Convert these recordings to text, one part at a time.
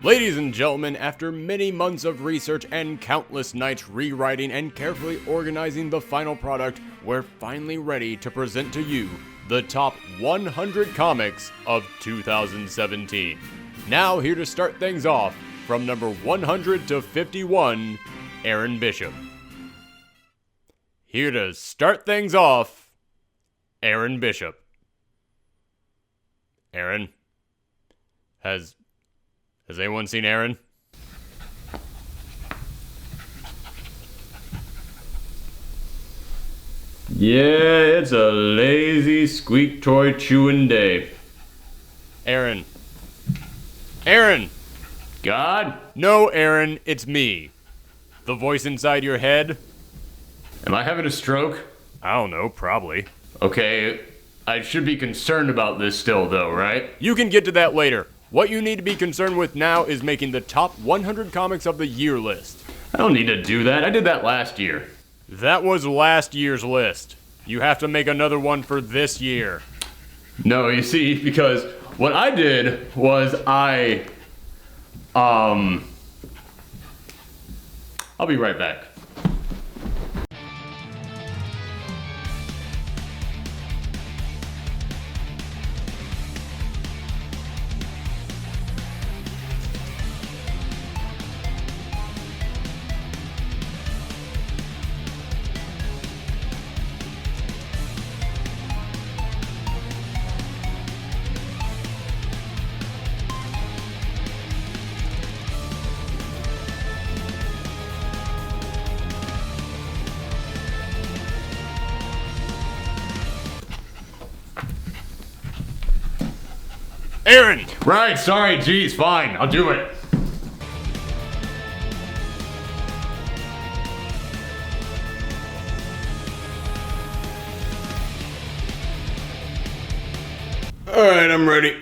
Ladies and gentlemen, after many months of research and countless nights rewriting and carefully organizing the final product, we're finally ready to present to you the top 100 comics of 2017. Now here to start things off, from number 100 to 51, Aaron Bishop. Here to start things off, Aaron Bishop. Aaron, has anyone seen Aaron? Yeah, it's a lazy squeak toy chewing day. Aaron. Aaron! God? No, Aaron, it's me. The voice inside your head? Am I having a stroke? I don't know, probably. Okay, I should be concerned about this still though, right? You can get to that later. What you need to be concerned with now is making the top 100 comics of the year list. I don't need to do that. I did that last year. That was last year's list. You have to make another one for this year. No, you see, because what I did was I'll be right back. Aaron! Right, sorry, geez, fine, I'll do it. Alright, I'm ready.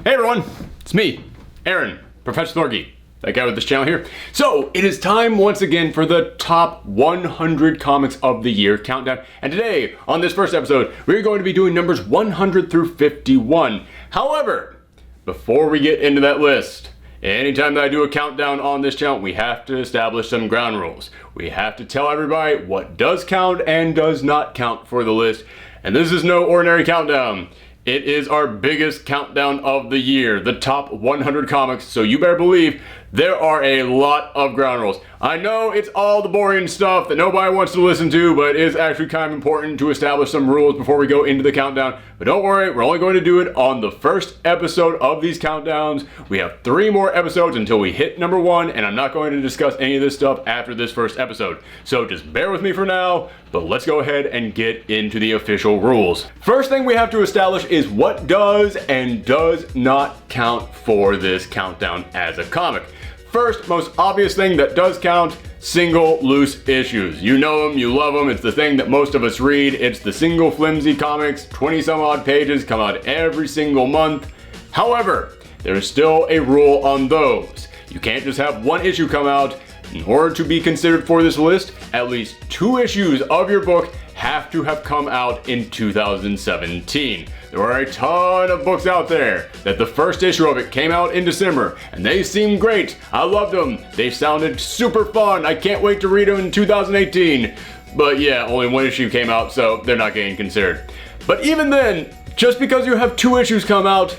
Hey everyone, it's me, Aaron, Professor Thorgy, that guy with this channel here. So, it is time once again for the top 100 comics of the year countdown. And today, on this first episode, we're going to be doing numbers 100 through 51. However, before we get into that list, anytime that I do a countdown on this channel, we have to establish some ground rules. We have to tell everybody what does count and does not count for the list. And this is no ordinary countdown. It is our biggest countdown of the year, the top 100 comics, so you better believe there are a lot of ground rules. I know it's all the boring stuff that nobody wants to listen to, but it is actually kind of important to establish some rules before we go into the countdown. But don't worry, we're only going to do it on the first episode of these countdowns. We have 3 more episodes until we hit number 1, and I'm not going to discuss any of this stuff after this first episode. So just bear with me for now, but let's go ahead and get into the official rules. First thing we have to establish is what does and does not count for this countdown as a comic. First, most obvious thing that does count, single loose issues. You know them, you love them, it's the thing that most of us read. It's the single flimsy comics, 20 some odd pages, come out every single month. However, there's still a rule on those. You can't just have one issue come out. In order to be considered for this list, at least 2 issues of your book have to have come out in 2017. There are a ton of books out there that the first issue of it came out in December, and they seemed great. I loved them. They sounded super fun. I can't wait to read them in 2018. But yeah, only 1 issue came out, so they're not getting considered. But even then, just because you have 2 issues come out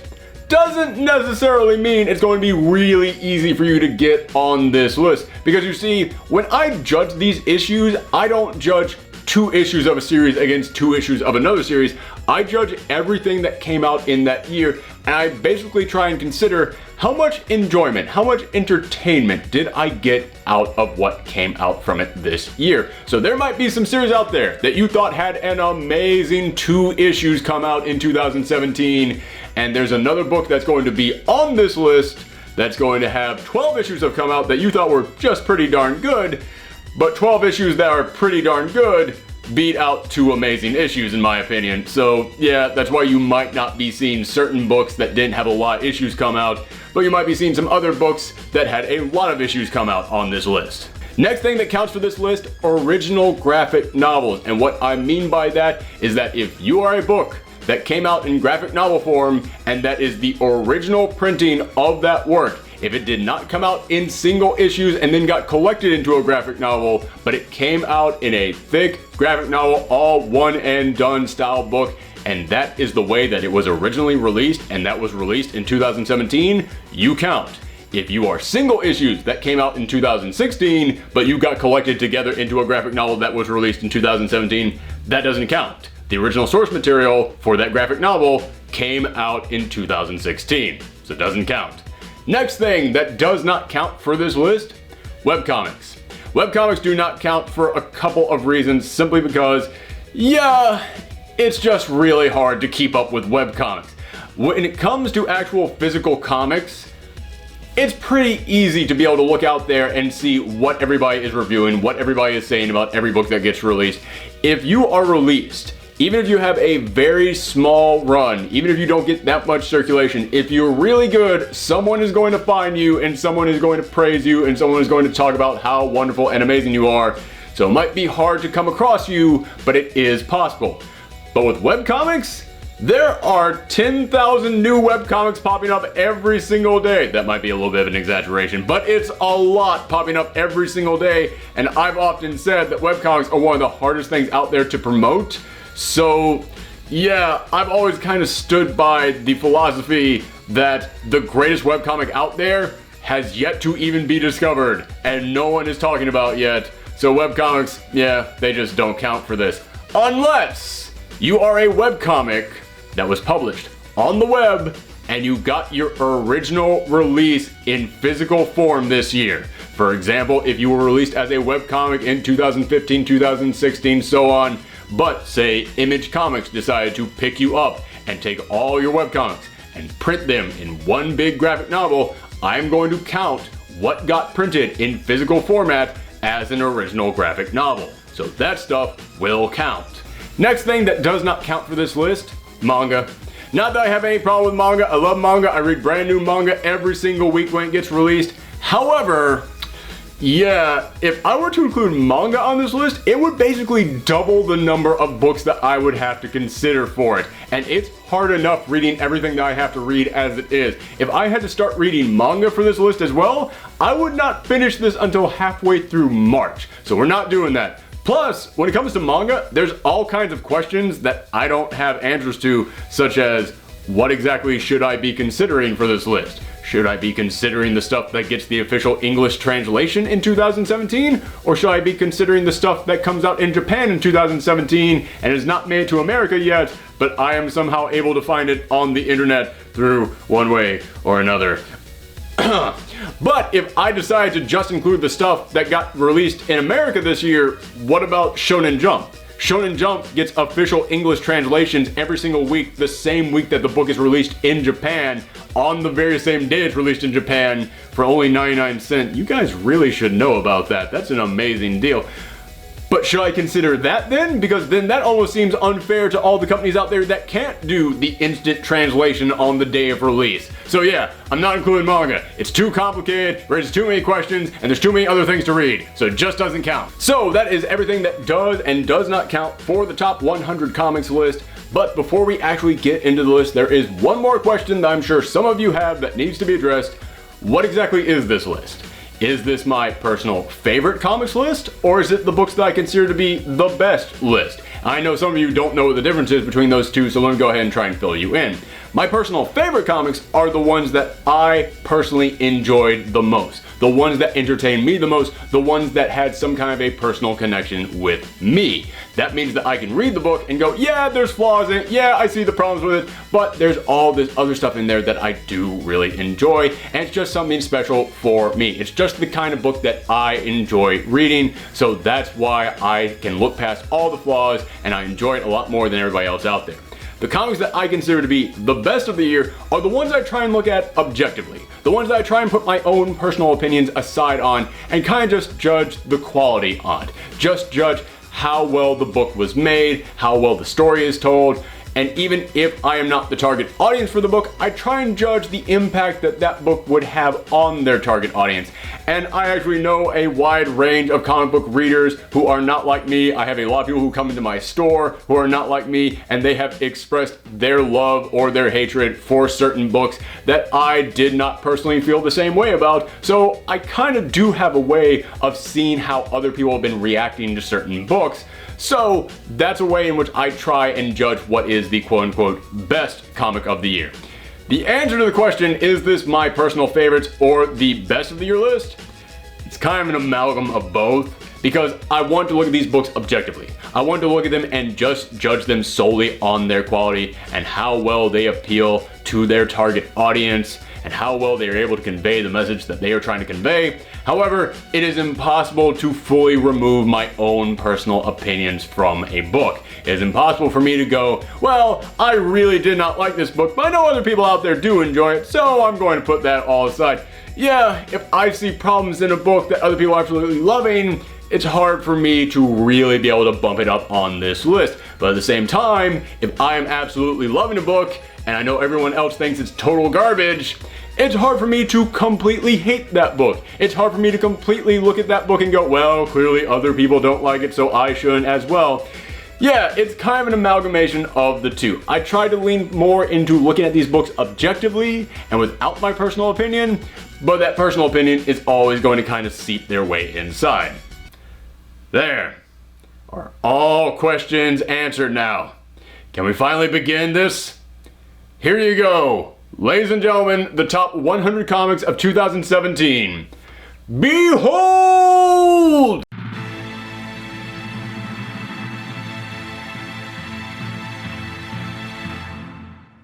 doesn't necessarily mean it's going to be really easy for you to get on this list. Because you see, when I judge these issues, I don't judge 2 issues of a series against 2 issues of another series. I judge everything that came out in that year, and I basically try and consider how much enjoyment, how much entertainment did I get out of what came out from it this year. So there might be some series out there that you thought had an amazing 2 issues come out in 2017, and there's another book that's going to be on this list that's going to have 12 issues have come out that you thought were just pretty darn good, but 12 issues that are pretty darn good beat out 2 amazing issues in my opinion. So yeah, that's why you might not be seeing certain books that didn't have a lot of issues come out, but you might be seeing some other books that had a lot of issues come out on this list. Next thing that counts for this list, original graphic novels. And what I mean by that is that if you are a book that came out in graphic novel form, and that is the original printing of that work. If it did not come out in single issues and then got collected into a graphic novel, but it came out in a thick graphic novel, all one and done style book, and that is the way that it was originally released, and that was released in 2017, you count. If you are single issues that came out in 2016, but you got collected together into a graphic novel that was released in 2017, that doesn't count. The original source material for that graphic novel came out in 2016, so it doesn't count. Next thing that does not count for this list, webcomics. Webcomics do not count for a couple of reasons, simply because, yeah, it's just really hard to keep up with webcomics. When it comes to actual physical comics, it's pretty easy to be able to look out there and see what everybody is reviewing, what everybody is saying about every book that gets released. If you are released, even if you have a very small run, even if you don't get that much circulation, if you're really good, someone is going to find you and someone is going to praise you and someone is going to talk about how wonderful and amazing you are. So it might be hard to come across you, but it is possible. But with webcomics, there are 10,000 new webcomics popping up every single day. That might be a little bit of an exaggeration, but it's a lot popping up every single day. And I've often said that webcomics are one of the hardest things out there to promote. So yeah, I've always kind of stood by the philosophy that the greatest webcomic out there has yet to even be discovered and no one is talking about yet. So webcomics, yeah, they just don't count for this. Unless you are a webcomic that was published on the web and you got your original release in physical form this year. For example, if you were released as a webcomic in 2015, 2016, so on, but say Image Comics decided to pick you up and take all your webcomics and print them in one big graphic novel, I'm going to count what got printed in physical format as an original graphic novel. So that stuff will count. Next thing that does not count for this list, manga. Not that I have any problem with manga. I love manga. I read brand new manga every single week when it gets released. However, yeah, if I were to include manga on this list, it would basically double the number of books that I would have to consider for it. And it's hard enough reading everything that I have to read as it is. If I had to start reading manga for this list as well, I would not finish this until halfway through March. So we're not doing that. Plus, when it comes to manga, there's all kinds of questions that I don't have answers to, such as, what exactly should I be considering for this list? Should I be considering the stuff that gets the official English translation in 2017? Or should I be considering the stuff that comes out in Japan in 2017 and is not made to America yet, but I am somehow able to find it on the internet through one way or another? But if I decide to just include the stuff that got released in America this year, what about Shonen Jump? Shonen Jump gets official English translations every single week, the same week that the book is released in Japan, on the very same day it's released in Japan for only 99 cents. You guys really should know about that. That's an amazing deal. But should I consider that then? Because then that almost seems unfair to all the companies out there that can't do the instant translation on the day of release. So yeah, I'm not including manga. It's too complicated, raises too many questions, and there's too many other things to read. So it just doesn't count. So that is everything that does and does not count for the top 100 comics list. But before we actually get into the list, there is one more question that I'm sure some of you have that needs to be addressed. What exactly is this list? Is this my personal favorite comics list, or is it the books that I consider to be the best list? I know some of you don't know what the difference is between those two, so let me go ahead and try and fill you in. My personal favorite comics are the ones that I personally enjoyed the most. The ones that entertained me the most, the ones that had some kind of a personal connection with me. That means that I can read the book and go, yeah, there's flaws in it, yeah, I see the problems with it, but there's all this other stuff in there that I do really enjoy, and it's just something special for me. It's just the kind of book that I enjoy reading, so that's why I can look past all the flaws and I enjoy it a lot more than everybody else out there. The comics that I consider to be the best of the year are the ones I try and look at objectively. The ones that I try and put my own personal opinions aside on and kind of just judge the quality on. Just judge how well the book was made, how well the story is told, And even if I am not the target audience for the book, I try and judge the impact that that book would have on their target audience. And I actually know a wide range of comic book readers who are not like me. I have a lot of people who come into my store who are not like me, and they have expressed their love or their hatred for certain books that I did not personally feel the same way about. So I kind of do have a way of seeing how other people have been reacting to certain books. So that's a way in which I try and judge what is the quote-unquote best comic of the year. The answer to the question, is this my personal favorites or the best of the year list? It's kind of an amalgam of both, because I want to look at these books objectively. I want to look at them and just judge them solely on their quality and how well they appeal to their target audience and how well they are able to convey the message that they are trying to convey. However, it is impossible to fully remove my own personal opinions from a book. It is impossible for me to go, well, I really did not like this book, but I know other people out there do enjoy it, so I'm going to put that all aside. Yeah, if I see problems in a book that other people are absolutely loving, it's hard for me to really be able to bump it up on this list. But at the same time, if I am absolutely loving a book and I know everyone else thinks it's total garbage, it's hard for me to completely hate that book. It's hard for me to completely look at that book and go, well, clearly other people don't like it, so I shouldn't as well. Yeah, it's kind of an amalgamation of the two. I try to lean more into looking at these books objectively and without my personal opinion, but that personal opinion is always going to kind of seep their way inside. There are all questions answered now. Can we finally begin this? Here you go. Ladies and gentlemen, the top 100 comics of 2017. Behold!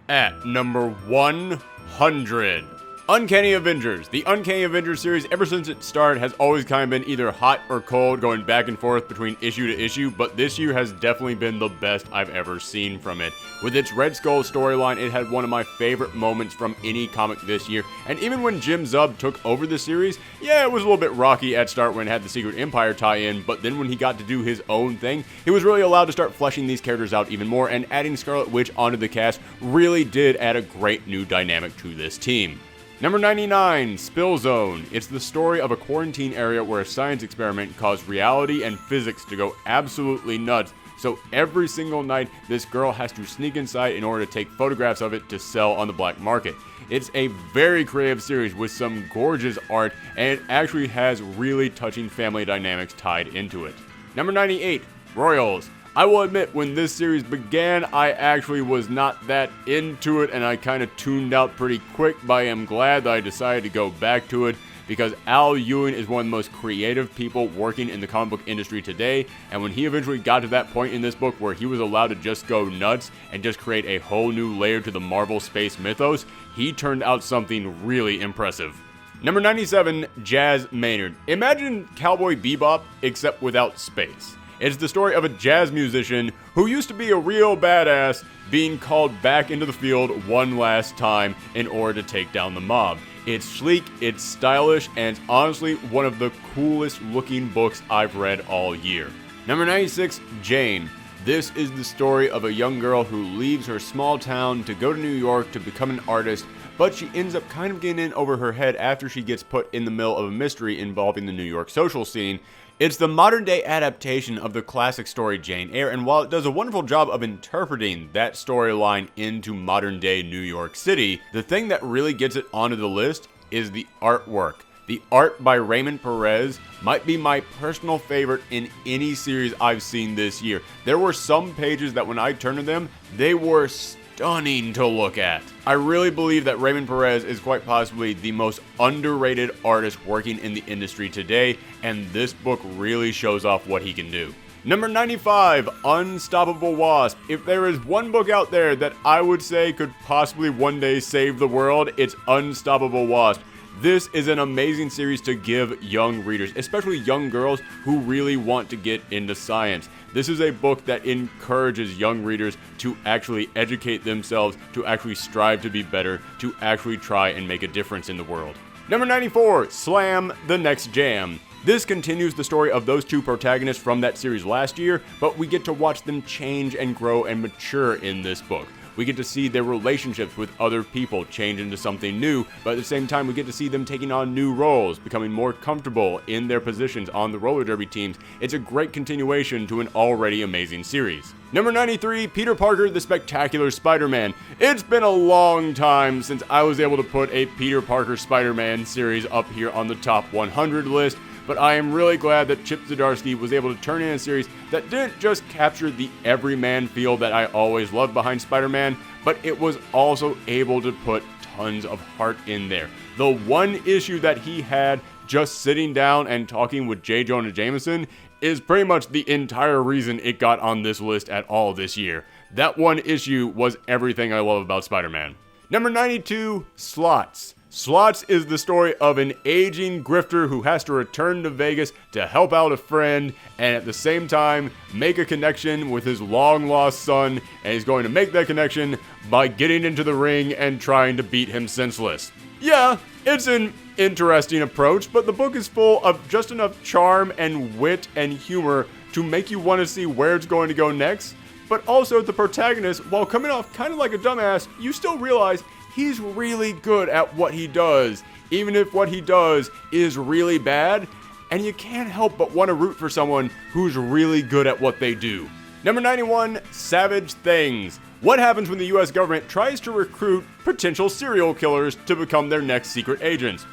At number 100. Uncanny Avengers. The Uncanny Avengers series, ever since it started, has always kind of been either hot or cold, going back and forth between issue to issue, but this year has definitely been the best I've ever seen from it. With its Red Skull storyline, it had one of my favorite moments from any comic this year, and even when Jim Zub took over the series, yeah, it was a little bit rocky at start when it had the Secret Empire tie-in, but then when he got to do his own thing, he was really allowed to start fleshing these characters out even more, and adding Scarlet Witch onto the cast really did add a great new dynamic to this team. Number 99, Spill Zone. It's the story of a quarantine area where a science experiment caused reality and physics to go absolutely nuts. So every single night, this girl has to sneak inside in order to take photographs of it to sell on the black market. It's a very creative series with some gorgeous art, and it actually has really touching family dynamics tied into it. Number 98, Royals. I will admit, when this series began, I actually was not that into it, and I kind of tuned out pretty quick, but I am glad that I decided to go back to it, because Al Ewing is one of the most creative people working in the comic book industry today, and when he eventually got to that point in this book where he was allowed to just go nuts and just create a whole new layer to the Marvel space mythos, he turned out something really impressive. Number 97, Jazz Maynard. Imagine Cowboy Bebop, except without space. It's the story of a jazz musician who used to be a real badass being called back into the field one last time in order to take down the mob. It's sleek, it's stylish, and it's honestly one of the coolest looking books I've read all year. Number 96, Jane. This is the story of a young girl who leaves her small town to go to New York to become an artist, but she ends up kind of getting in over her head after she gets put in the middle of a mystery involving the New York social scene. It's the modern-day adaptation of the classic story Jane Eyre, and while it does a wonderful job of interpreting that storyline into modern-day New York City, the thing that really gets it onto the list is the artwork. The art by Raymond Perez might be my personal favorite in any series I've seen this year. There were some pages that when I turned to them, they were stunning to look at. I really believe that Raymond Perez is quite possibly the most underrated artist working in the industry today, and this book really shows off what he can do. Number 95, Unstoppable Wasp. If there is one book out there that I would say could possibly one day save the world, it's Unstoppable Wasp. This is an amazing series to give young readers, especially young girls who really want to get into science. This is a book that encourages young readers to actually educate themselves, to actually strive to be better, to actually try and make a difference in the world. Number 94, Slam! The Next Jam. This continues the story of those two protagonists from that series last year, but we get to watch them change and grow and mature in this book. We get to see their relationships with other people change into something new, but at the same time we get to see them taking on new roles, becoming more comfortable in their positions on the roller derby teams. It's a great continuation to an already amazing series. Number 93, Peter Parker, the Spectacular Spider-Man. It's been a long time since I was able to put a Peter Parker Spider-Man series up here on the top 100 list, but I am really glad that Chip Zdarsky was able to turn in a series that didn't just capture the everyman feel that I always loved behind Spider-Man, but it was also able to put tons of heart in there. The one issue that he had just sitting down and talking with J. Jonah Jameson is pretty much the entire reason it got on this list at all this year. That one issue was everything I love about Spider-Man. Number 92, Slots. Slots is the story of an aging grifter who has to return to Vegas to help out a friend and at the same time make a connection with his long-lost son, and he's going to make that connection by getting into the ring and trying to beat him senseless. Yeah, it's an interesting approach, but the book is full of just enough charm and wit and humor to make you want to see where it's going to go next, but also the protagonist, while coming off kind of like a dumbass, you still realize he's really good at what he does, even if what he does is really bad, and you can't help but want to root for someone who's really good at what they do. Number 91, Savage Things. What happens when the US government tries to recruit potential serial killers to become their next secret agents?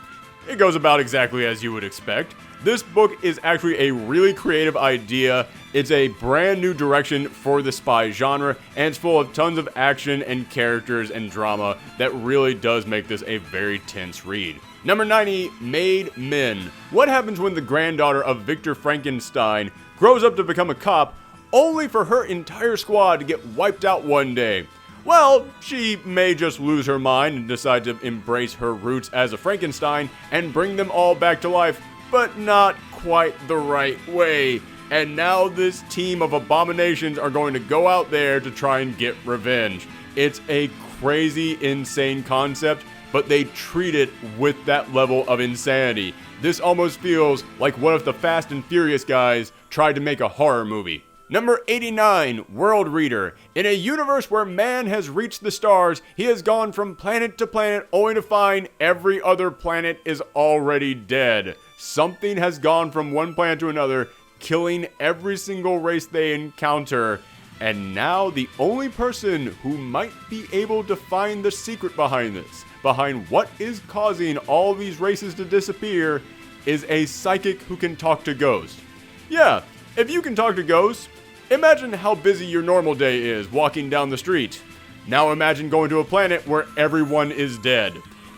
It goes about exactly as you would expect. This book is actually a really creative idea. It's a brand new direction for the spy genre, and it's full of tons of action and characters and drama that really does make this a very tense read. Number 90, Made Men. What happens when the granddaughter of Victor Frankenstein grows up to become a cop, only for her entire squad to get wiped out one day? Well, she may just lose her mind and decide to embrace her roots as a Frankenstein and bring them all back to life, but not quite the right way. And now this team of abominations are going to go out there to try and get revenge. It's a crazy, insane concept, but they treat it with that level of insanity. This almost feels like what if the Fast and Furious guys tried to make a horror movie. Number 89, World Reader. In a universe where man has reached the stars, he has gone from planet to planet only to find every other planet is already dead. Something has gone from one planet to another, killing every single race they encounter, and now the only person who might be able to find the secret behind this, behind what is causing all these races to disappear, is a psychic who can talk to ghosts. Yeah, if you can talk to ghosts, imagine how busy your normal day is walking down the street. Now imagine going to a planet where everyone is dead.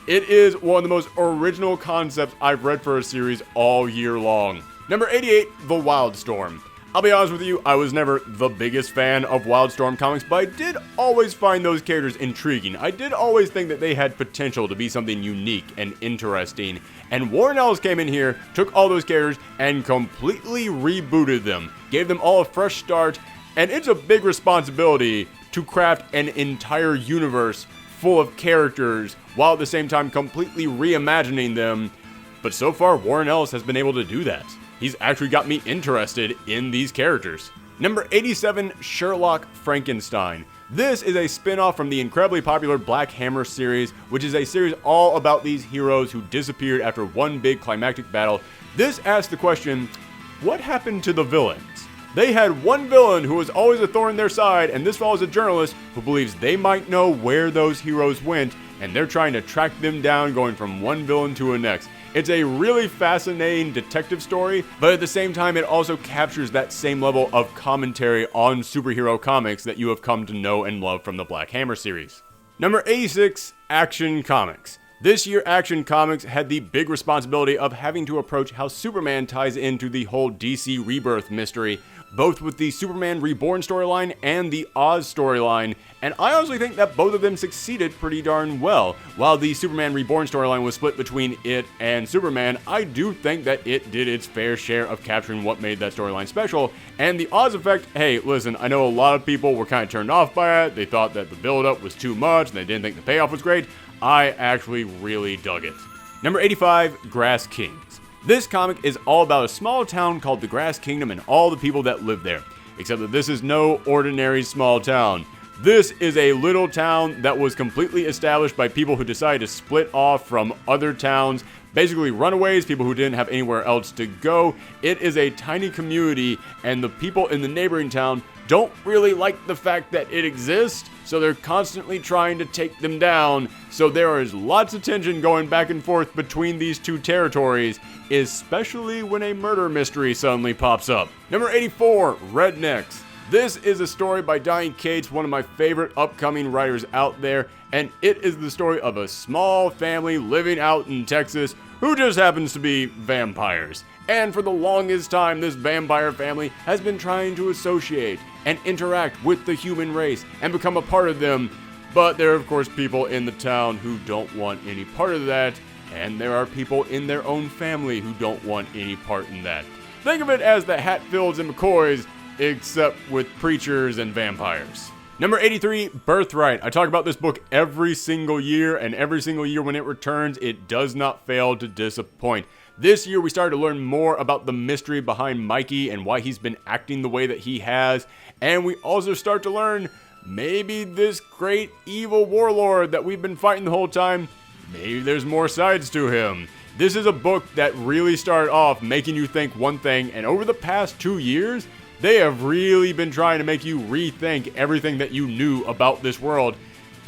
It is one of the most original concepts I've read for a series all year long. Number 88, The Wildstorm. I'll be honest with you, I was never the biggest fan of Wildstorm comics, but I did always find those characters intriguing. I did always think that they had potential to be something unique and interesting. And Warren Ellis came in here, took all those characters, and completely rebooted them. Gave them all a fresh start, and it's a big responsibility to craft an entire universe full of characters, while at the same time completely reimagining them. But so far, Warren Ellis has been able to do that. He's actually got me interested in these characters. Number 87, Sherlock Frankenstein. This is a spin-off from the incredibly popular Black Hammer series, which is a series all about these heroes who disappeared after one big climactic battle. This asks the question, what happened to the villains? They had one villain who was always a thorn in their side, and this follows a journalist who believes they might know where those heroes went, and they're trying to track them down, going from one villain to the next. It's a really fascinating detective story, but at the same time it also captures that same level of commentary on superhero comics that you have come to know and love from the Black Hammer series. Number 86, Action Comics. This year, Action Comics had the big responsibility of having to approach how Superman ties into the whole DC Rebirth mystery, both with the Superman Reborn storyline and the Oz storyline, and I honestly think that both of them succeeded pretty darn well. While the Superman Reborn storyline was split between it and Superman, I do think that it did its fair share of capturing what made that storyline special, and the Oz effect, hey, listen, I know a lot of people were kind of turned off by it. They thought that the build-up was too much, and they didn't think the payoff was great. I actually really dug it. Number 85, Grass Kings. This comic is all about a small town called the Grass Kingdom and all the people that live there. Except that this is no ordinary small town. This is a little town that was completely established by people who decided to split off from other towns, basically runaways, people who didn't have anywhere else to go. It is a tiny community, and the people in the neighboring town don't really like the fact that it exists, so they're constantly trying to take them down. So there is lots of tension going back and forth between these two territories, especially when a murder mystery suddenly pops up. Number 84, Rednecks. This is a story by Diane Cates, one of my favorite upcoming writers out there, and it is the story of a small family living out in Texas who just happens to be vampires. And for the longest time, this vampire family has been trying to associate and interact with the human race and become a part of them. But there are, of course, people in the town who don't want any part of that, and there are people in their own family who don't want any part in that. Think of it as the Hatfields and McCoys, except with preachers and vampires. Number 83, Birthright. I talk about this book every single year, and every single year when it returns, it does not fail to disappoint. This year, we started to learn more about the mystery behind Mikey and why he's been acting the way that he has. And we also start to learn maybe this great evil warlord that we've been fighting the whole time, maybe there's more sides to him. This is a book that really started off making you think one thing, and over the past 2 years, they have really been trying to make you rethink everything that you knew about this world.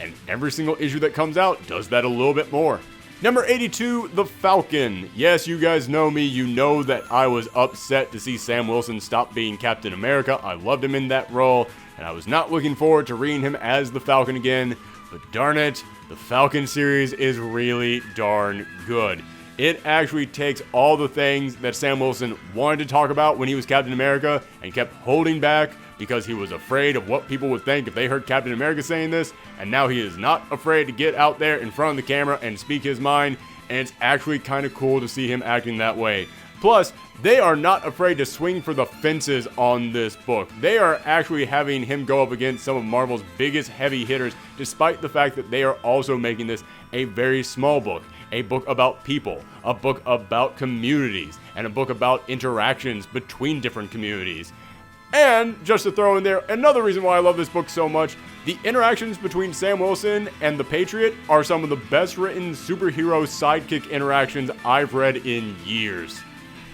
And every single issue that comes out does that a little bit more. Number 82, The Falcon. Yes, you guys know me. You know that I was upset to see Sam Wilson stop being Captain America. I loved him in that role, and I was not looking forward to reading him as the Falcon again. But darn it, the Falcon series is really darn good. It actually takes all the things that Sam Wilson wanted to talk about when he was Captain America and kept holding back because he was afraid of what people would think if they heard Captain America saying this, and now he is not afraid to get out there in front of the camera and speak his mind, and it's actually kind of cool to see him acting that way. Plus, they are not afraid to swing for the fences on this book. They are actually having him go up against some of Marvel's biggest heavy hitters, despite the fact that they are also making this a very small book. A book about people, a book about communities, and a book about interactions between different communities. And, just to throw in there, another reason why I love this book so much, the interactions between Sam Wilson and the Patriot are some of the best written superhero sidekick interactions I've read in years.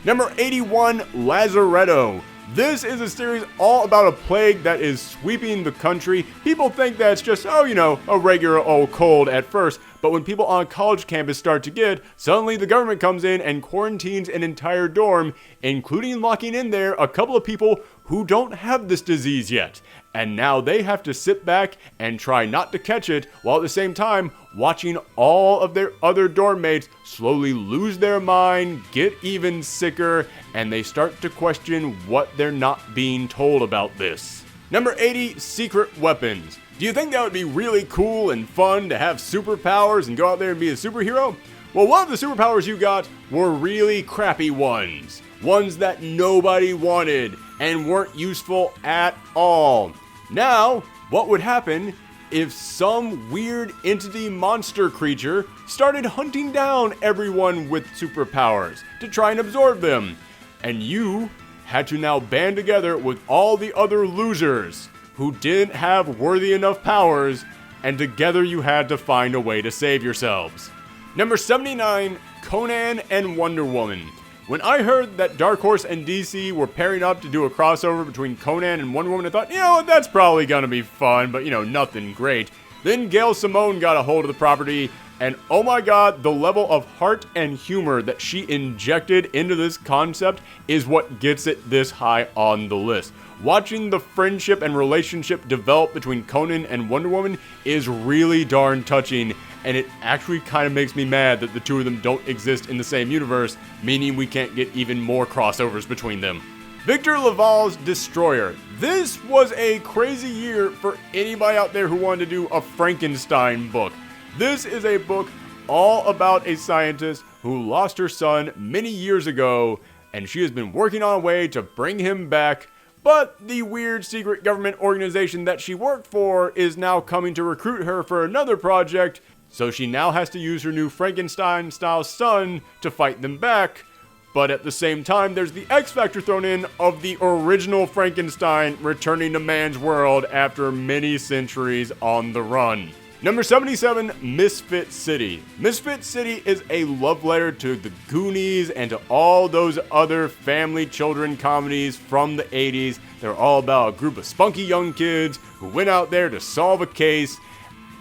Number 81, Lazaretto. This is a series all about a plague that is sweeping the country. People think that it's just, a regular old cold at first, but when people on a college campus start to get it, suddenly the government comes in and quarantines an entire dorm, including locking in there a couple of people who don't have this disease yet. And now they have to sit back and try not to catch it, while at the same time watching all of their other dorm mates slowly lose their mind, get even sicker, and they start to question what they're not being told about this. Number 80, Secret Weapons. Do you think that would be really cool and fun to have superpowers and go out there and be a superhero? Well, one of the superpowers you got were really crappy ones. Ones that nobody wanted and weren't useful at all. Now, what would happen if some weird entity monster creature started hunting down everyone with superpowers to try and absorb them? And you had to now band together with all the other losers who didn't have worthy enough powers, and together you had to find a way to save yourselves. Number 79, Conan and Wonder Woman. When I heard that Dark Horse and DC were pairing up to do a crossover between Conan and Wonder Woman, I thought, that's probably gonna be fun, but nothing great. Then Gail Simone got a hold of the property, and oh my god, the level of heart and humor that she injected into this concept is what gets it this high on the list. Watching the friendship and relationship develop between Conan and Wonder Woman is really darn touching, and it actually kind of makes me mad that the two of them don't exist in the same universe, meaning we can't get even more crossovers between them. Victor Laval's Destroyer. This was a crazy year for anybody out there who wanted to do a Frankenstein book. This is a book all about a scientist who lost her son many years ago, and she has been working on a way to bring him back, but the weird secret government organization that she worked for is now coming to recruit her for another project, so she now has to use her new Frankenstein-style son to fight them back. but at the same time, there's the X factor thrown in of the original Frankenstein returning to man's world after many centuries on the run. Number 77, Misfit City. Misfit City is a love letter to the Goonies and to all those other family children comedies from the 80s. They're all about a group of spunky young kids who went out there to solve a case,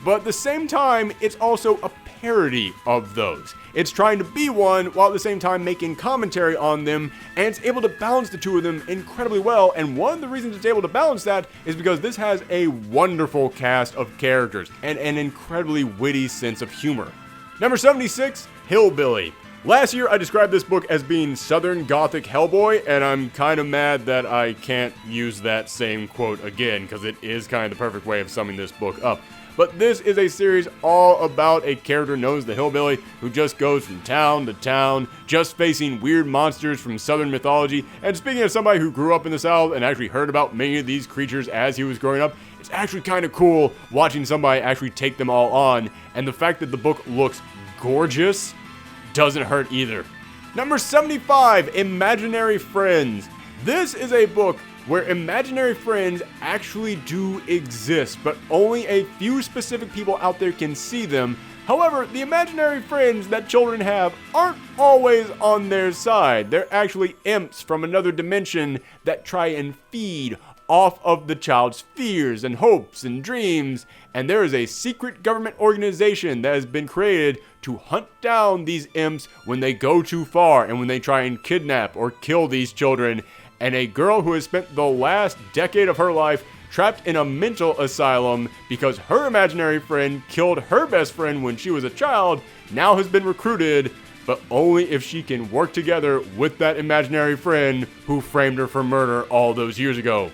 but at the same time, it's also a parody of those. It's trying to be one while at the same time making commentary on them, and it's able to balance the two of them incredibly well. And one of the reasons it's able to balance that is because this has a wonderful cast of characters and an incredibly witty sense of humor. Number 76, Hillbilly. Last year I described this book as being Southern Gothic Hellboy, and I'm kind of mad that I can't use that same quote again, because it is kind of the perfect way of summing this book up. But this is a series all about a character known as the Hillbilly who just goes from town to town, just facing weird monsters from Southern mythology. And speaking of somebody who grew up in the South and actually heard about many of these creatures as he was growing up, it's actually kind of cool watching somebody actually take them all on. And the fact that the book looks gorgeous doesn't hurt either. Number 75, Imaginary Friends. This is a book where imaginary friends actually do exist, but only a few specific people out there can see them. However, the imaginary friends that children have aren't always on their side. They're actually imps from another dimension that try and feed off of the child's fears and hopes and dreams. And there is a secret government organization that has been created to hunt down these imps when they go too far and when they try and kidnap or kill these children. And a girl who has spent the last decade of her life trapped in a mental asylum because her imaginary friend killed her best friend when she was a child now has been recruited, but only if she can work together with that imaginary friend who framed her for murder all those years ago.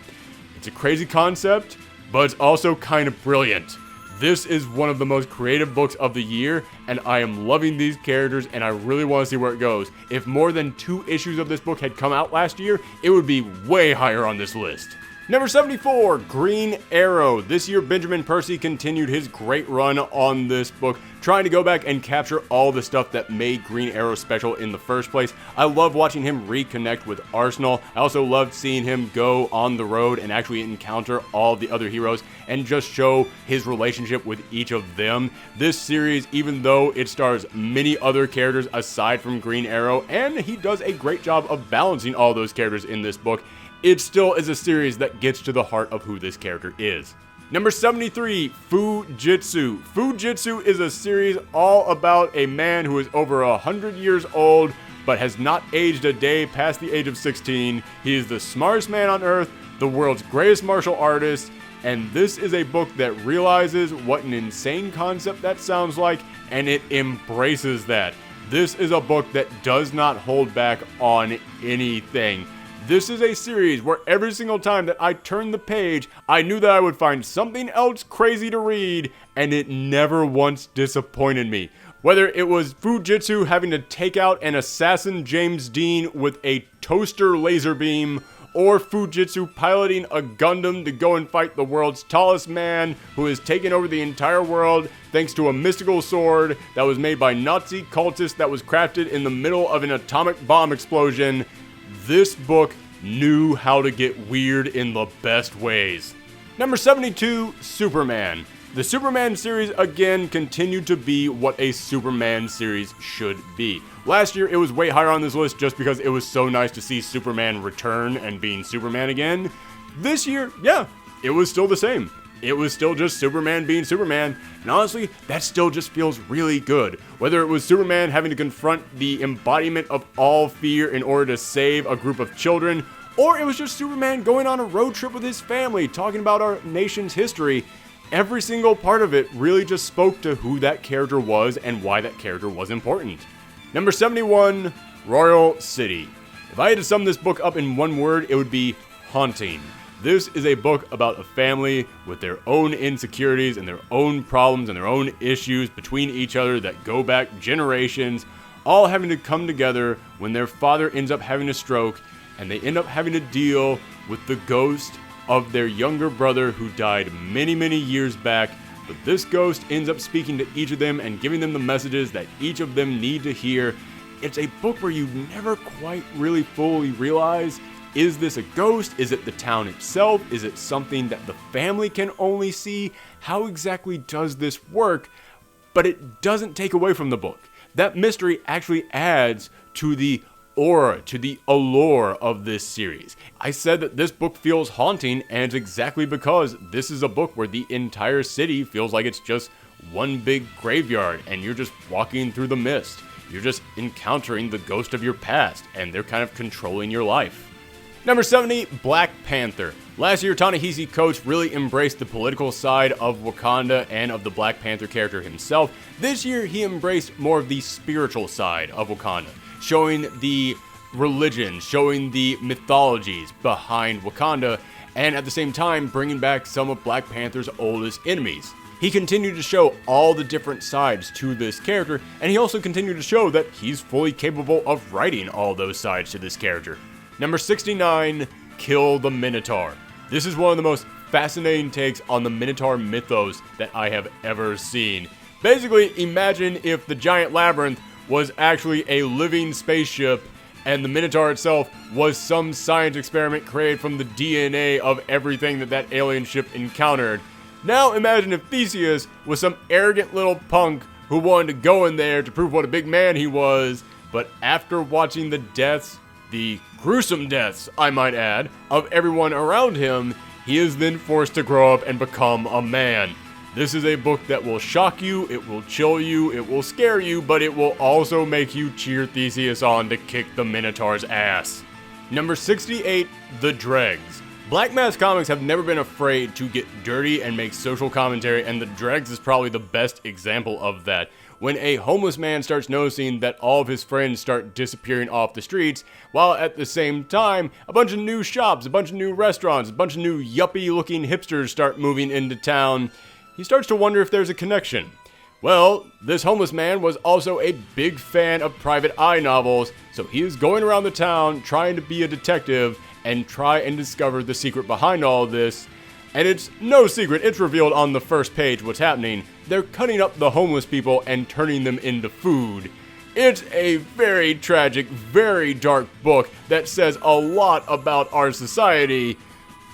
It's a crazy concept, but it's also kind of brilliant. This is one of the most creative books of the year, and I am loving these characters, and I really want to see where it goes. If more than 2 issues of this book had come out last year, it would be way higher on this list. Number 74, Green Arrow. This year, Benjamin Percy continued his great run on this book, trying to go back and capture all the stuff that made Green Arrow special in the first place. I love watching him reconnect with Arsenal. I also loved seeing him go on the road and actually encounter all the other heroes and just show his relationship with each of them. This series, even though it stars many other characters aside from Green Arrow, and he does a great job of balancing all those characters in this book, it still is a series that gets to the heart of who this character is. Number 73, Fujitsu. Fujitsu is a series all about a man who is over 100 years old but has not aged a day past the age of 16. He is the smartest man on earth, the world's greatest martial artist, and this is a book that realizes what an insane concept that sounds like, and it embraces that. This is a book that does not hold back on anything. This is a series where every single time that I turned the page, I knew that I would find something else crazy to read, and it never once disappointed me. Whether it was Fujitsu having to take out an assassin James Dean with a toaster laser beam, or Fujitsu piloting a Gundam to go and fight the world's tallest man who has taken over the entire world thanks to a mystical sword that was made by Nazi cultists that was crafted in the middle of an atomic bomb explosion, this book knew how to get weird in the best ways. Number 72, Superman. The Superman series again continued to be what a Superman series should be. Last year it was way higher on this list just because it was so nice to see Superman return and being Superman again. This year, yeah, it was still the same. It was still just Superman being Superman, and honestly, that still just feels really good. Whether it was Superman having to confront the embodiment of all fear in order to save a group of children, or it was just Superman going on a road trip with his family, talking about our nation's history, every single part of it really just spoke to who that character was and why that character was important. Number 71, Royal City. If I had to sum this book up in one word, it would be haunting. This is a book about a family with their own insecurities and their own problems and their own issues between each other that go back generations, all having to come together when their father ends up having a stroke and they end up having to deal with the ghost of their younger brother who died many, many years back. But this ghost ends up speaking to each of them and giving them the messages that each of them need to hear. it's a book where you never quite really fully realize, is this a ghost? Is it the town itself? Is it something that the family can only see? How exactly does this work? But it doesn't take away from the book. That mystery actually adds to the aura, to the allure of this series. I said that this book feels haunting, and it's exactly because this is a book where the entire city feels like it's just one big graveyard, and you're just walking through the mist. You're just encountering the ghost of your past, and they're kind of controlling your life. Number 70, Black Panther. Last year, Ta-Nehisi Coates really embraced the political side of Wakanda and of the Black Panther character himself. This year, he embraced more of the spiritual side of Wakanda, showing the religion, showing the mythologies behind Wakanda, and at the same time, bringing back some of Black Panther's oldest enemies. He continued to show all the different sides to this character, and he also continued to show that he's fully capable of writing all those sides to this character. Number 69, Kill the Minotaur. This is one of the most fascinating takes on the Minotaur mythos that I have ever seen. Basically, imagine if the giant labyrinth was actually a living spaceship and the Minotaur itself was some science experiment created from the DNA of everything that alien ship encountered. Now imagine if Theseus was some arrogant little punk who wanted to go in there to prove what a big man he was, but after watching the deaths, the gruesome deaths, I might add, of everyone around him, he is then forced to grow up and become a man. This is a book that will shock you, it will chill you, it will scare you, but it will also make you cheer Theseus on to kick the Minotaur's ass. Number 68, The Dregs. Black Mass Comics have never been afraid to get dirty and make social commentary, and The Dregs is probably the best example of that. When a homeless man starts noticing that all of his friends start disappearing off the streets, while at the same time, a bunch of new shops, a bunch of new restaurants, a bunch of new yuppie-looking hipsters start moving into town, he starts to wonder if there's a connection. Well, this homeless man was also a big fan of private eye novels, so he is going around the town trying to be a detective and try and discover the secret behind all of this. And it's no secret, it's revealed on the first page what's happening. They're cutting up the homeless people and turning them into food. It's a very tragic, very dark book that says a lot about our society.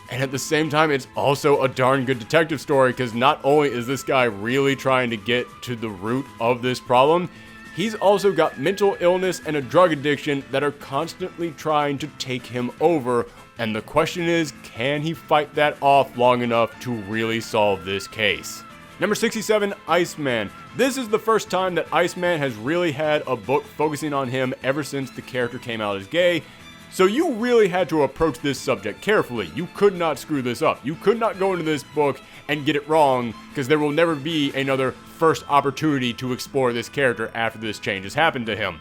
And at the same time, it's also a darn good detective story, because not only is this guy really trying to get to the root of this problem, he's also got mental illness and a drug addiction that are constantly trying to take him over. And the question is, can he fight that off long enough to really solve this case? Number 67, Iceman. This is the first time that Iceman has really had a book focusing on him ever since the character came out as gay. So you really had to approach this subject carefully. You could not screw this up. You could not go into this book and get it wrong, because there will never be another first opportunity to explore this character after this change has happened to him.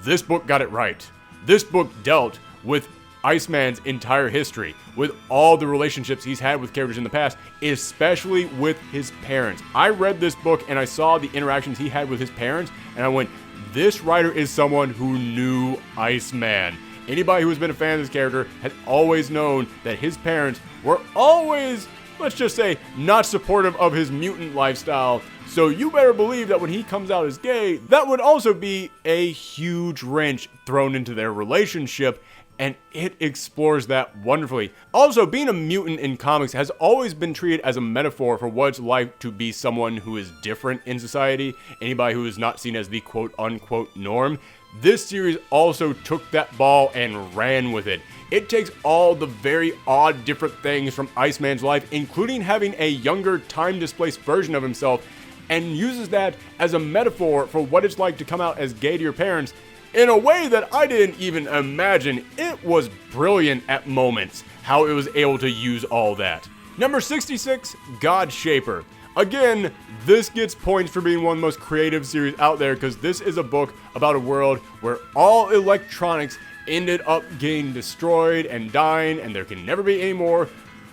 This book got it right. This book dealt with Iceman's entire history, with all the relationships he's had with characters in the past, especially with his parents. I read this book and I saw the interactions he had with his parents, and I went, this writer is someone who knew Iceman. Anybody who has been a fan of this character has always known that his parents were always, let's just say, not supportive of his mutant lifestyle. So you better believe that when he comes out as gay, that would also be a huge wrench thrown into their relationship, and it explores that wonderfully. Also, being a mutant in comics has always been treated as a metaphor for what it's like to be someone who is different in society, anybody who is not seen as the quote-unquote norm. This series also took that ball and ran with it. It takes all the very odd different things from Iceman's life, including having a younger, time-displaced version of himself, and uses that as a metaphor for what it's like to come out as gay to your parents in a way that I didn't even imagine. It was brilliant at moments, how it was able to use all that. Number 66, God Shaper. Again, this gets points for being one of the most creative series out there, because this is a book about a world where all electronics ended up getting destroyed and dying, and there can never be any more.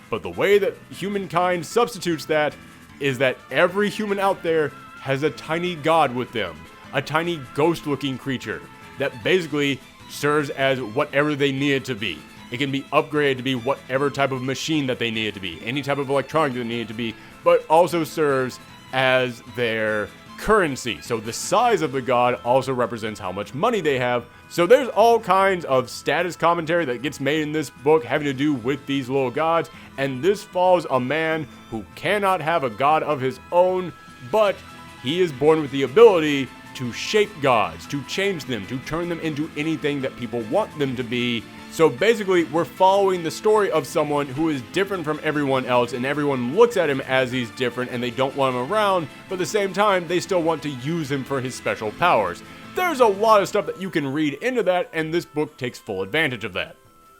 But the way that humankind substitutes that is that every human out there has a tiny god with them, a tiny ghost-looking creature that basically serves as whatever they need it to be. It can be upgraded to be whatever type of machine that they need it to be, any type of electronic that they need it to be, but also serves as their currency. So the size of the god also represents how much money they have. So there's all kinds of status commentary that gets made in this book having to do with these little gods. And this follows a man who cannot have a god of his own, but he is born with the ability to shape gods, to change them, to turn them into anything that people want them to be. So basically, we're following the story of someone who is different from everyone else, and everyone looks at him as he's different and they don't want him around, but at the same time, they still want to use him for his special powers. There's a lot of stuff that you can read into that, and this book takes full advantage of that.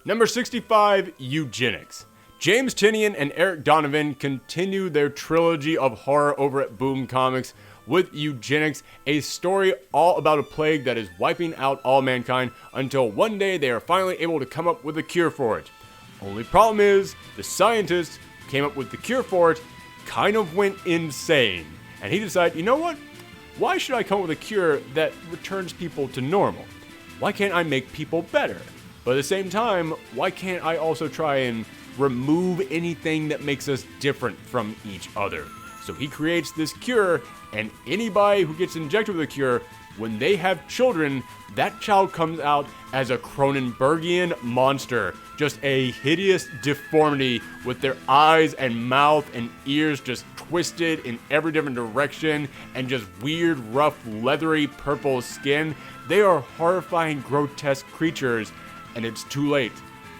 Number 65, Eugenics. James Tynion and Eric Donovan continue their trilogy of horror over at Boom Comics with Eugenics, a story all about a plague that is wiping out all mankind until one day they are finally able to come up with a cure for it. Only problem is, the scientists who came up with the cure for it kind of went insane. And he decided, you know what? Why should I come up with a cure that returns people to normal? Why can't I make people better? But at the same time, why can't I also try and remove anything that makes us different from each other? So he creates this cure, and anybody who gets injected with a cure, when they have children, that child comes out as a Cronenbergian monster. Just a hideous deformity with their eyes and mouth and ears just twisted in every different direction and just weird, rough, leathery purple skin. They are horrifying, grotesque creatures, and it's too late.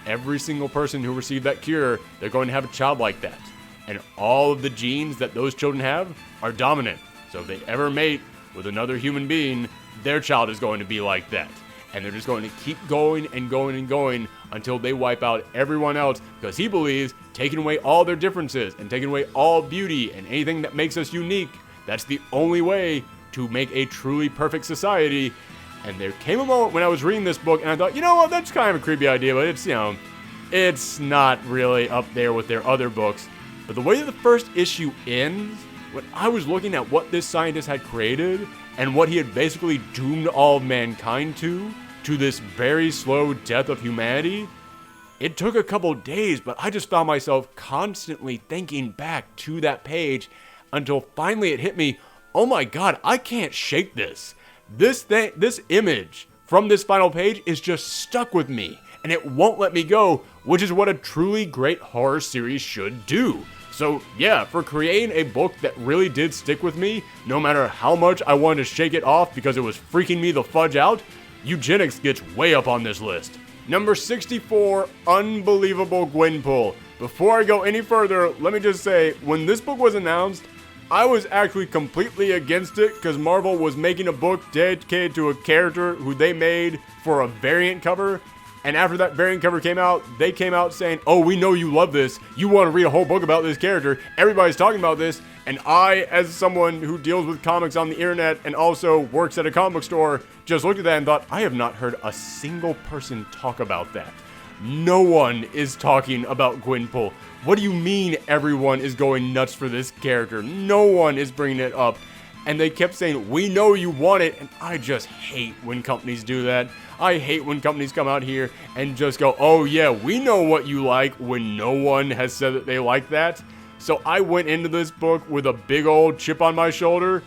Every single person who received that cure, they're going to have a child like that. And all of the genes that those children have are dominant. So if they ever mate with another human being, their child is going to be like that. And they're just going to keep going and going and going until they wipe out everyone else, because he believes taking away all their differences and taking away all beauty and anything that makes us unique, that's the only way to make a truly perfect society. And there came a moment when I was reading this book and I thought, you know what, that's kind of a creepy idea, but it's, it's not really up there with their other books. But the way that the first issue ends, when I was looking at what this scientist had created and what he had basically doomed all of mankind to this very slow death of humanity, it took a couple days, but I just found myself constantly thinking back to that page until finally it hit me, oh my god, I can't shake this. This image from this final page is just stuck with me, and it won't let me go, which is what a truly great horror series should do. So yeah, for creating a book that really did stick with me, no matter how much I wanted to shake it off because it was freaking me the fudge out, Eugenics gets way up on this list. Number 64, Unbelievable Gwenpool. Before I go any further, let me just say, when this book was announced, I was actually completely against it because Marvel was making a book dedicated to a character who they made for a variant cover. And after that variant cover came out, they came out saying, oh, we know you love this. You want to read a whole book about this character. Everybody's talking about this. And I, as someone who deals with comics on the internet and also works at a comic book store, just looked at that and thought, I have not heard a single person talk about that. No one is talking about Gwenpool. What do you mean everyone is going nuts for this character? No one is bringing it up. And they kept saying, we know you want it. And I just hate when companies do that. I hate when companies come out here and just go, oh yeah, we know what you like, when no one has said that they like that. So I went into this book with a big old chip on my shoulder,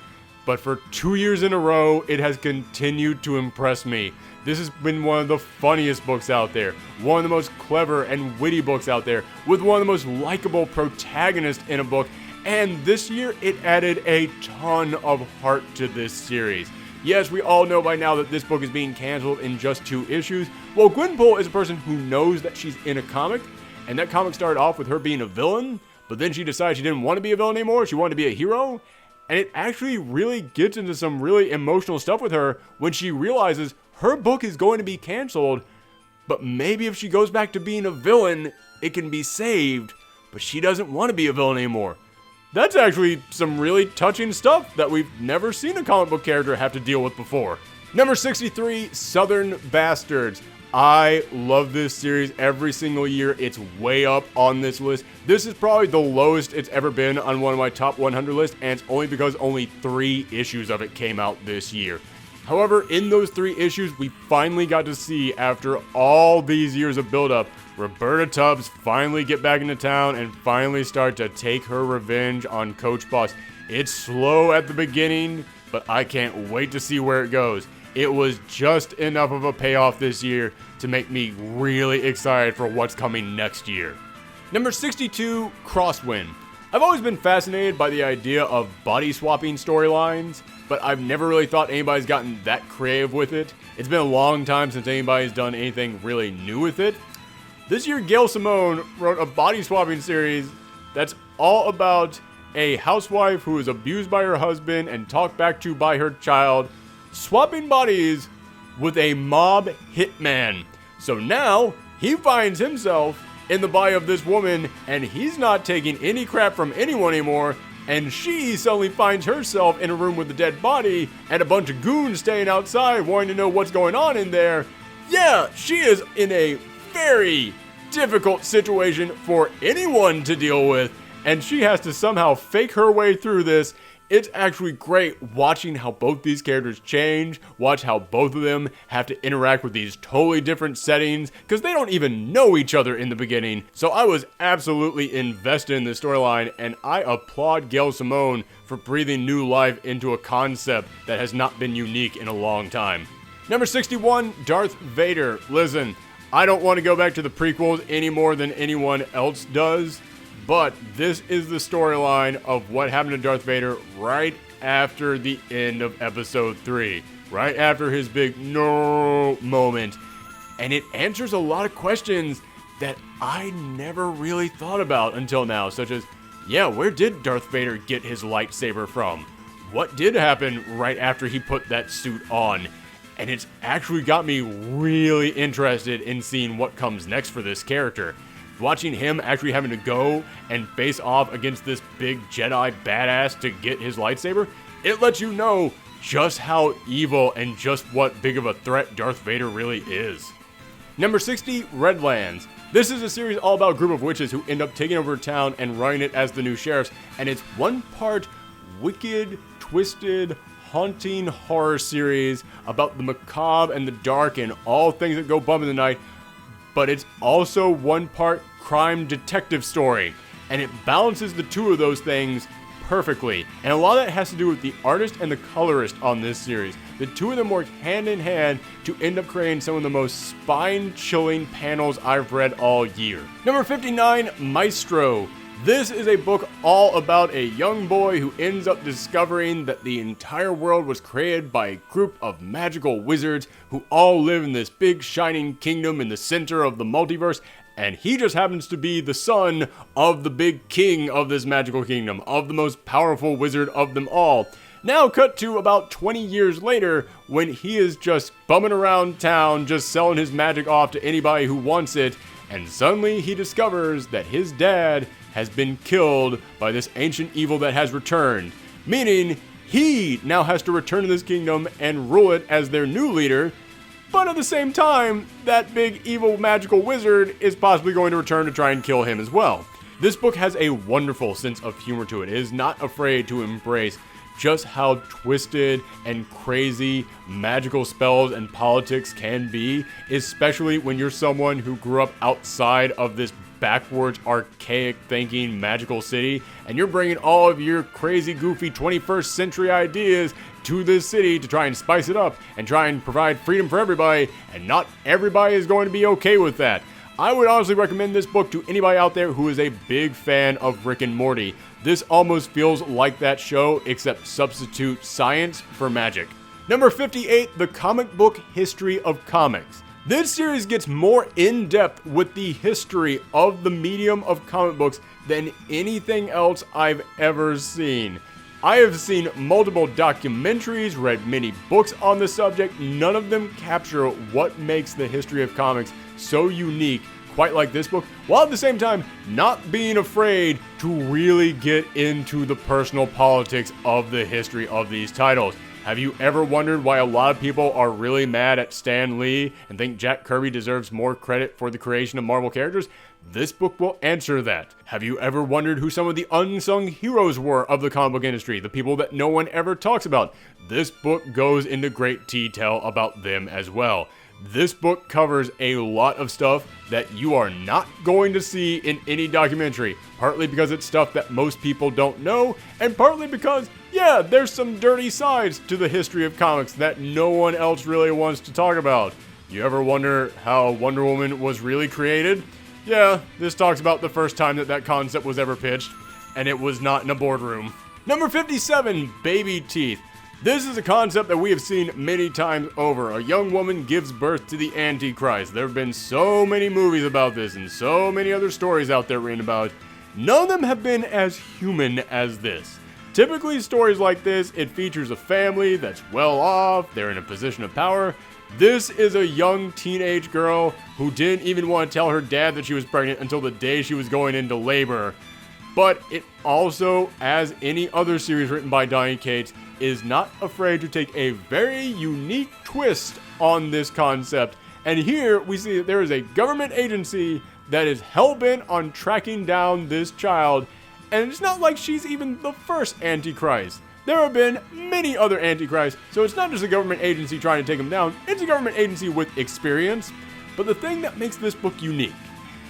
but for 2 years in a row, it has continued to impress me. This has been one of the funniest books out there, one of the most clever and witty books out there, with one of the most likable protagonists in a book, and this year it added a ton of heart to this series. Yes, we all know by now that this book is being canceled in just 2 issues. Well, Gwenpool is a person who knows that she's in a comic, and that comic started off with her being a villain, but then she decided she didn't want to be a villain anymore, she wanted to be a hero, and it actually really gets into some really emotional stuff with her when she realizes her book is going to be canceled, but maybe if she goes back to being a villain, it can be saved, but she doesn't want to be a villain anymore. That's actually some really touching stuff that we've never seen a comic book character have to deal with before. Number 63, Southern Bastards. I love this series every single year. It's way up on this list. This is probably the lowest it's ever been on one of my top 100 lists, and it's only because only 3 issues of it came out this year. However, in those 3 issues, we finally got to see, after all these years of build-up, Roberta Tubbs finally get back into town and finally start to take her revenge on Coach Boss. It's slow at the beginning, but I can't wait to see where it goes. It was just enough of a payoff this year to make me really excited for what's coming next year. Number 62, Crosswind. I've always been fascinated by the idea of body swapping storylines, but I've never really thought anybody's gotten that creative with it. It's been a long time since anybody's done anything really new with it. This year, Gail Simone wrote a body swapping series that's all about a housewife who is abused by her husband and talked back to by her child, swapping bodies with a mob hitman. So now, he finds himself in the body of this woman, and he's not taking any crap from anyone anymore, and she suddenly finds herself in a room with a dead body, and a bunch of goons staying outside wanting to know what's going on in there. Yeah, she is in a very difficult situation for anyone to deal with, and she has to somehow fake her way through this. It's actually great watching how both these characters change, watch how both of them have to interact with these totally different settings, because they don't even know each other in the beginning. So I was absolutely invested in this storyline, and I applaud Gail Simone for breathing new life into a concept that has not been unique in a long time. Number 61, Darth Vader. Listen, I don't want to go back to the prequels any more than anyone else does, but this is the storyline of what happened to Darth Vader right after the end of Episode 3. Right after his big no moment. And it answers a lot of questions that I never really thought about until now, such as, yeah, where did Darth Vader get his lightsaber from? What did happen right after he put that suit on? And it's actually got me really interested in seeing what comes next for this character. Watching him actually having to go and face off against this big Jedi badass to get his lightsaber, it lets you know just how evil and just what big of a threat Darth Vader really is. Number 60, Redlands. This is a series all about a group of witches who end up taking over a town and running it as the new sheriffs, and it's one part wicked, twisted, haunting horror series about the macabre and the dark and all things that go bump in the night, but it's also one part crime detective story, and it balances the two of those things perfectly. And a lot of that has to do with the artist and the colorist on this series. The two of them work hand in hand to end up creating some of the most spine-chilling panels I've read all year. Number 59, Maestro. This is a book all about a young boy who ends up discovering that the entire world was created by a group of magical wizards who all live in this big shining kingdom in the center of the multiverse, and he just happens to be the son of the big king of this magical kingdom, of the most powerful wizard of them all. Now cut to about 20 years later, when he is just bumming around town, just selling his magic off to anybody who wants it, and suddenly he discovers that his dad has been killed by this ancient evil that has returned, meaning he now has to return to this kingdom and rule it as their new leader, but at the same time, that big evil magical wizard is possibly going to return to try and kill him as well. This book has a wonderful sense of humor to it. It is not afraid to embrace just how twisted and crazy magical spells and politics can be, especially when you're someone who grew up outside of this backwards, archaic thinking magical city, and you're bringing all of your crazy, goofy 21st century ideas to this city to try and spice it up and try and provide freedom for everybody, and not everybody is going to be okay with that. I would honestly recommend this book to anybody out there who is a big fan of Rick and Morty. This almost feels like that show, except substitute science for magic. Number 58, The Comic Book History of Comics. This series gets more in-depth with the history of the medium of comic books than anything else I've ever seen. I have seen multiple documentaries, read many books on the subject. None of them capture what makes the history of comics so unique, quite like this book, while at the same time not being afraid to really get into the personal politics of the history of these titles. Have you ever wondered why a lot of people are really mad at Stan Lee and think Jack Kirby deserves more credit for the creation of Marvel characters? This book will answer that. Have you ever wondered who some of the unsung heroes were of the comic book industry, the people that no one ever talks about? This book goes into great detail about them as well. This book covers a lot of stuff that you are not going to see in any documentary, partly because it's stuff that most people don't know, and partly because, yeah, there's some dirty sides to the history of comics that no one else really wants to talk about. You ever wonder how Wonder Woman was really created? Yeah, this talks about the first time that concept was ever pitched, and it was not in a boardroom. Number 57, baby teeth. This is a concept that we have seen many times over. A young woman gives birth to the Antichrist. There have been so many movies about this and so many other stories out there written about it. None of them have been as human as this. Typically, stories like this, it features a family that's well off, they're in a position of power. This is a young teenage girl who didn't even want to tell her dad that she was pregnant until the day she was going into labor. But it also, as any other series written by Donny Cates, is not afraid to take a very unique twist on this concept. And here we see that there is a government agency that is hell-bent on tracking down this child. And it's not like she's even the first Antichrist. There have been many other Antichrists, so it's not just a government agency trying to take him down, it's a government agency with experience. But the thing that makes this book unique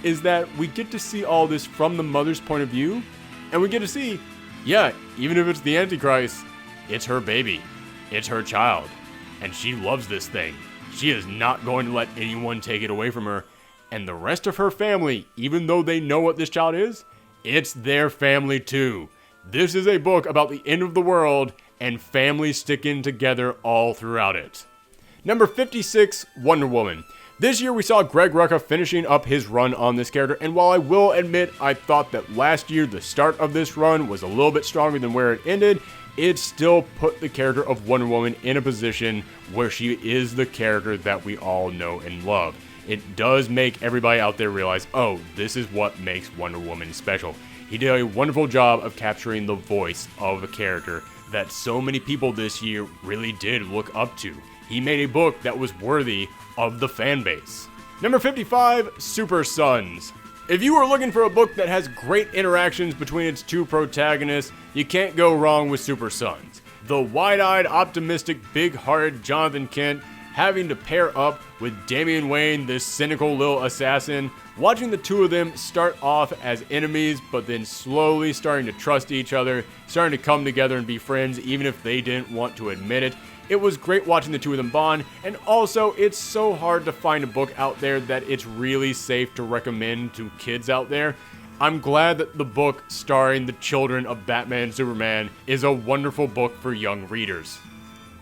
is that we get to see all this from the mother's point of view, and we get to see, yeah, even if it's the Antichrist, it's her baby, it's her child, and she loves this thing. She is not going to let anyone take it away from her, and the rest of her family, even though they know what this child is, it's their family too. This is a book about the end of the world and families sticking together all throughout it. Number 56, Wonder Woman. This year we saw Greg Rucka finishing up his run on this character, and while I will admit I thought that last year the start of this run was a little bit stronger than where it ended, it still put the character of Wonder Woman in a position where she is the character that we all know and love. It does make everybody out there realize, oh, this is what makes Wonder Woman special. He did a wonderful job of capturing the voice of a character that so many people this year really did look up to. He made a book that was worthy of the fan base. Number 55, Super Sons. If you are looking for a book that has great interactions between its two protagonists, you can't go wrong with Super Sons. The wide-eyed, optimistic, big-hearted Jonathan Kent having to pair up with Damian Wayne, this cynical little assassin, watching the two of them start off as enemies, but then slowly starting to trust each other, starting to come together and be friends, even if they didn't want to admit it. It was great watching the two of them bond, and also it's so hard to find a book out there that it's really safe to recommend to kids out there. I'm glad that the book starring the children of Batman and Superman is a wonderful book for young readers.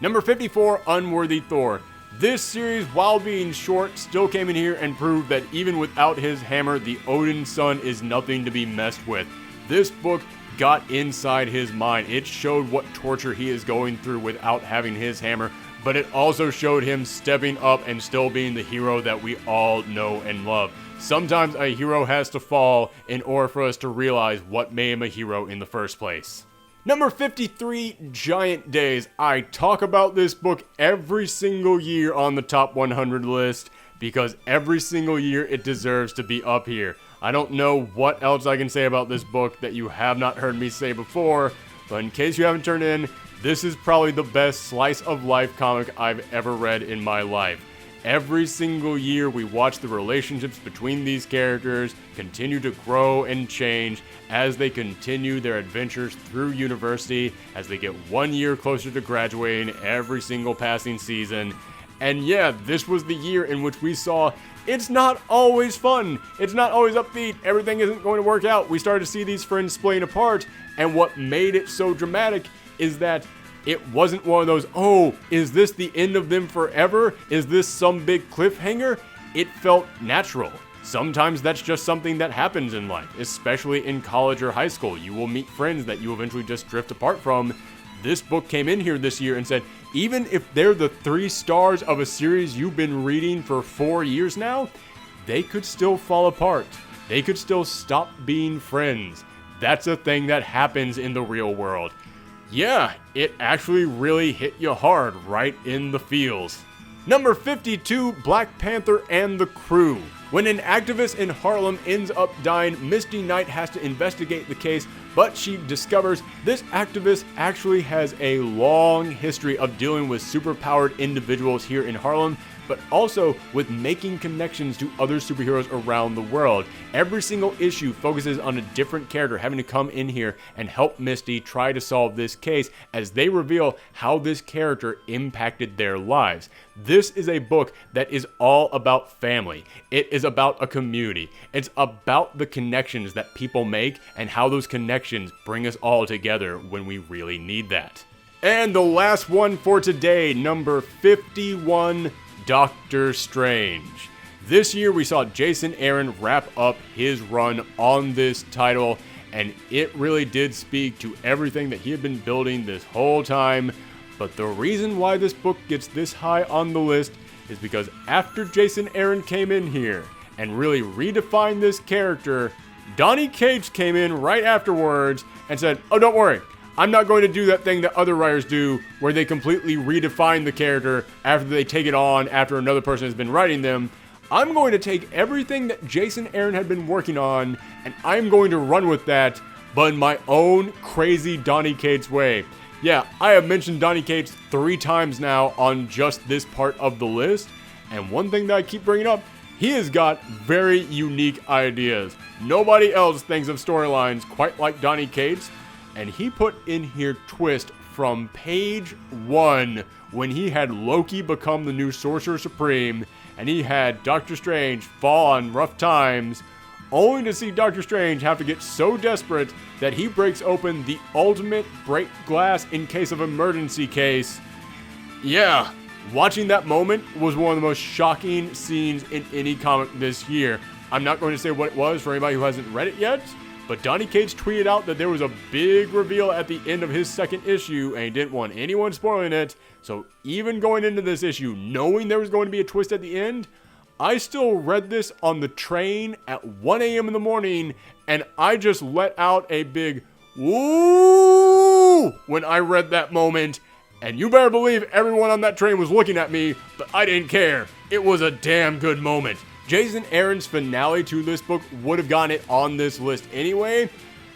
Number 54, Unworthy Thor. This series, while being short, still came in here and proved that even without his hammer, the Odin son is nothing to be messed with. This book got inside his mind. It showed what torture he is going through without having his hammer, but it also showed him stepping up and still being the hero that we all know and love. Sometimes a hero has to fall in order for us to realize what made him a hero in the first place. Number 53, Giant Days. I talk about this book every single year on the top 100 list because every single year it deserves to be up here. I don't know what else I can say about this book that you have not heard me say before, but in case you haven't turned in, this is probably the best slice of life comic I've ever read in my life. Every single year we watch the relationships between these characters continue to grow and change as they continue their adventures through university, as they get 1 year closer to graduating every single passing season. And yeah, this was the year in which we saw it's not always fun, it's not always upbeat, everything isn't going to work out. We started to see these friends splitting apart, and what made it so dramatic is that it wasn't one of those, oh, is this the end of them forever? Is this some big cliffhanger? It felt natural. Sometimes that's just something that happens in life, especially in college or high school. You will meet friends that you eventually just drift apart from. This book came in here this year and said, even if they're the 3 stars of a series you've been reading for 4 years now, they could still fall apart. They could still stop being friends. That's a thing that happens in the real world. Yeah, it actually really hit you hard right in the feels. Number 52, Black Panther and the Crew. When an activist in Harlem ends up dying, Misty Knight has to investigate the case, but she discovers this activist actually has a long history of dealing with superpowered individuals here in Harlem, but also with making connections to other superheroes around the world. Every single issue focuses on a different character having to come in here and help Misty try to solve this case as they reveal how this character impacted their lives. This is a book that is all about family. It is about a community. It's about the connections that people make and how those connections bring us all together when we really need that. And the last one for today, number 51, Doctor Strange. This year we saw Jason Aaron wrap up his run on this title, and it really did speak to everything that he had been building this whole time. But the reason why this book gets this high on the list is because after Jason Aaron came in here and really redefined this character, Donny Cates came in right afterwards and said, "Oh, don't worry. I'm not going to do that thing that other writers do where they completely redefine the character after they take it on after another person has been writing them. I'm going to take everything that Jason Aaron had been working on and I'm going to run with that, but in my own crazy Donny Cates way." Yeah, I have mentioned Donny Cates 3 times now on just this part of the list, and one thing that I keep bringing up, he has got very unique ideas. Nobody else thinks of storylines quite like Donny Cates. And he put in here twist from page 1 when he had Loki become the new Sorcerer Supreme and he had Doctor Strange fall on rough times, only to see Doctor Strange have to get so desperate that he breaks open the ultimate break glass in case of emergency case. Yeah, watching that moment was one of the most shocking scenes in any comic this year. I'm not going to say what it was for anybody who hasn't read it yet, but Donny Cates tweeted out that there was a big reveal at the end of his second issue, and he didn't want anyone spoiling it. So even going into this issue, knowing there was going to be a twist at the end, I still read this on the train at 1 a.m. in the morning, and I just let out a big woo when I read that moment. And you better believe everyone on that train was looking at me, but I didn't care. It was a damn good moment. Jason Aaron's finale to this book would have gotten it on this list anyway,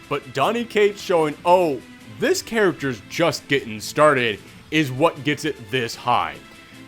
but Donny Cates showing, oh, this character's just getting started is what gets it this high.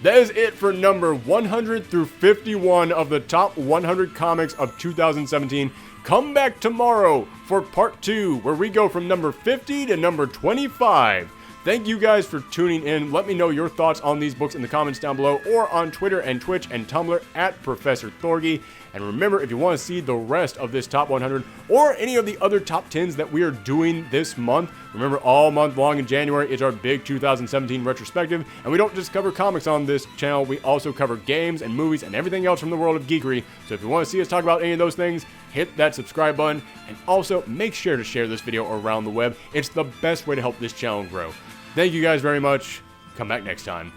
That is it for number 100 through 51 of the top 100 comics of 2017. Come back tomorrow for part 2, where we go from number 50 to number 25. Thank you guys for tuning in. Let me know your thoughts on these books in the comments down below or on Twitter and Twitch and Tumblr at Professor Thorgy. And remember, if you want to see the rest of this top 100 or any of the other top 10s that we are doing this month, remember all month long in January is our big 2017 retrospective. And we don't just cover comics on this channel, we also cover games and movies and everything else from the world of geekery. So if you want to see us talk about any of those things, hit that subscribe button. And also make sure to share this video around the web. It's the best way to help this channel grow. Thank you guys very much. Come back next time.